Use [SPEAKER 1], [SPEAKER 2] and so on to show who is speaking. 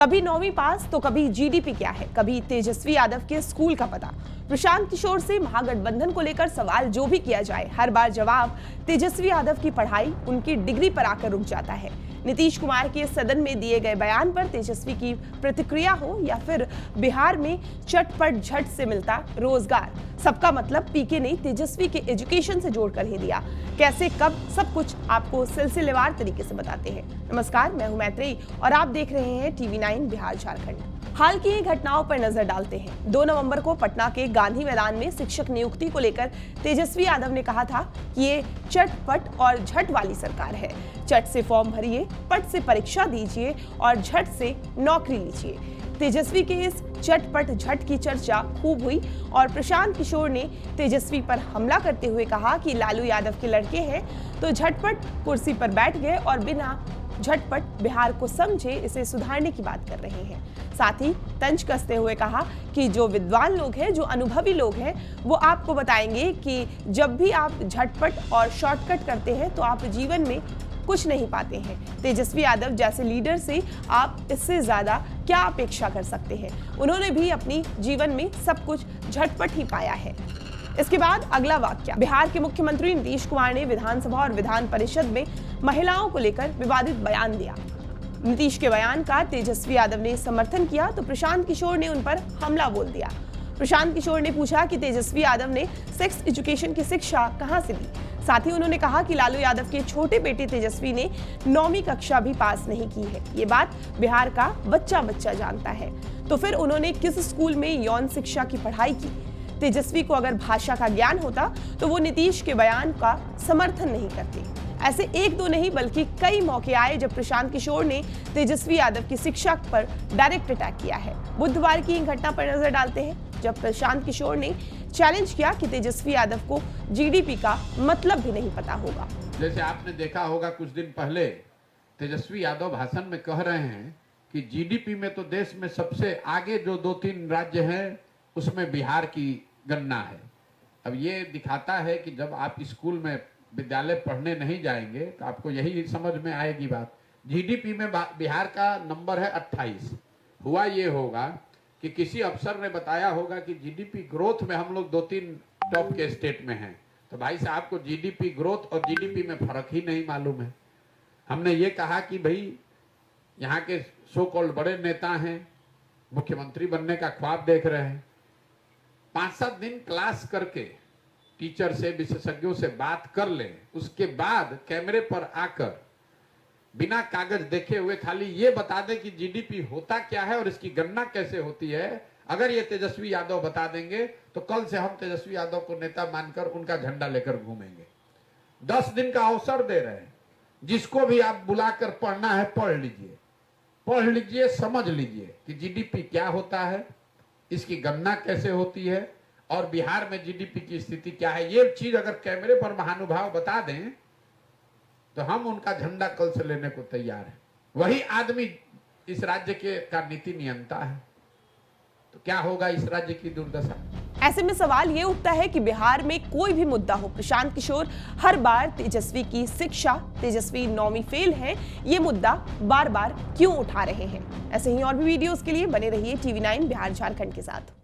[SPEAKER 1] कभी 9वीं पास तो कभी जीडीपी क्या है, कभी तेजस्वी यादव के स्कूल का पता। प्रशांत किशोर से महागठबंधन को लेकर सवाल जो भी किया जाए, हर बार जवाब तेजस्वी यादव की पढ़ाई उनकी डिग्री पर आकर रुक जाता है। नीतीश कुमार के सदन में दिए गए बयान पर तेजस्वी की प्रतिक्रिया हो या फिर बिहार में चटपट झट से मिलता रोजगार, सबका मतलब पीके ने तेजस्वी के एजुकेशन से जोड़कर ही दिया। कैसे, कब, सब कुछ आपको सिलसिलेवार तरीके से बताते हैं। नमस्कार, मैं हूं मैत्रेयी और आप देख रहे हैं TV9 बिहार झारखंड। हाल की घटनाओं पर नजर डालते हैं। 2 नवंबर को पटना के गांधी मैदान में शिक्षक नियुक्ति को लेकर तेजस्वी यादव ने कहा था कि ये चटपट और झट वाली सरकार है। चट से फॉर्म भरिए, पट से परीक्षा दीजिए और झट से नौकरी लीजिए। तेजस्वी के इस चटपट झट की चर्चा खूब हुई और प्रशांत किशोर ने तेजस्वी पर हमला करते हुए कहा कि लालू यादव के लड़के हैं तो झटपट कुर्सी पर बैठ गए और बिना झटपट बिहार को समझे इसे सुधारने की बात कर रहे हैं। साथ ही तंज कसते हुए कहा कि जो विद्वान लोग हैं, जो अनुभवी लोग हैं, वो आपको बताएंगे कि जब भी आप झटपट और शॉर्टकट करते हैं तो आप जीवन में कुछ नहीं पाते हैं। तेजस्वी यादव जैसे लीडर से आप इससे ज्यादा क्या अपेक्षा कर सकते हैं। उन्होंने भी अपनी जीवन में सब कुछ झटपट ही पाया है। इसके बाद अगला वाक्य, बिहार के मुख्यमंत्री नीतीश कुमार ने विधानसभा और विधान परिषद में महिलाओं को लेकर विवादित बयान दिया। नीतीश के बयान का तेजस्वी यादव ने समर्थन किया तो प्रशांत किशोर ने उन पर हमला बोल दिया। प्रशांत किशोर ने पूछा कि तेजस्वी यादव ने सेक्स एजुकेशन की शिक्षा कहां से दी। साथ ही उन्होंने कहा कि लालू यादव के छोटे बेटे तेजस्वी ने 9वीं कक्षा भी पास नहीं की है। ये बात बिहार का बच्चा बच्चा जानता है। तो फिर उन्होंने किस स्कूल में यौन शिक्षा की पढ़ाई की? तेजस्वी को अगर भाषा का ज्ञान होता तो वो नीतीश के बयान का समर्थन नहीं करते। ऐसे एक दो नहीं बल्कि कई मौके आए जब प्रशांत किशोर ने तेजस्वी यादव की शिक्षा पर डायरेक्ट अटैक किया है। बुधवार की घटना पर नजर डालते हैं जब प्रशांत किशोर ने चैलेंज किया कि तेजस्वी यादव को जीडीपी का मतलब भी नहीं पता होगा।
[SPEAKER 2] जैसे आपने देखा होगा कुछ दिन पहले तेजस्वी यादव भाषण में कह रहे हैं कि जीडीपी में तो देश में सबसे आगे जो 2-3 राज्य हैं उसमें बिहार की गणना है। अब ये दिखाता है कि जब आप स्कूल में विद्यालय पढ़ने नहीं जाएंगे तो आपको यही समझ में आएगी बात। जीडीपी में बिहार का नंबर है 28। हुआ ये होगा कि किसी अफसर ने बताया होगा कि जीडीपी ग्रोथ में हम लोग 2-3 टॉप के स्टेट में हैं। तो भाई साहब को जीडीपी ग्रोथ और जीडीपी में फर्क ही नहीं मालूम है। हमने ये कहा कि भाई यहाँ के सो कॉल्ड बड़े नेता हैं, मुख्यमंत्री बनने का ख्वाब देख रहे हैं, 5-7 दिन क्लास करके टीचर से, विशेषज्ञों से बात कर लें, उसके बाद कैमरे पर आकर बिना कागज देखे हुए खाली ये बता दें कि जीडीपी होता क्या है और इसकी गणना कैसे होती है। अगर ये तेजस्वी यादव बता देंगे तो कल से हम तेजस्वी यादव को नेता मानकर उनका झंडा लेकर घूमेंगे। 10 दिन का अवसर दे रहे हैं। जिसको भी आप बुलाकर पढ़ना है पढ़ लीजिए, समझ लीजिए कि जीडीपी क्या होता है, इसकी गणना कैसे होती है और बिहार में जीडीपी की स्थिति क्या है। ये चीज अगर कैमरे पर महानुभाव बता दें तो हम उनका झंडा कल से लेने को तैयार हैं। वही आदमी इस राज्य का नीति नियंता है, तो क्या होगा इस राज्य की दुर्दशा।
[SPEAKER 1] ऐसे में सवाल ये उठता है कि बिहार में कोई भी मुद्दा हो, प्रशांत किशोर हर बार तेजस्वी की शिक्षा, तेजस्वी 9वीं फेल है, ये मुद्दा बार बार क्यों उठा रहे हैं। ऐसे ही और भी वीडियोस के लिए बने रहिए TV9 बिहार झारखंड के साथ।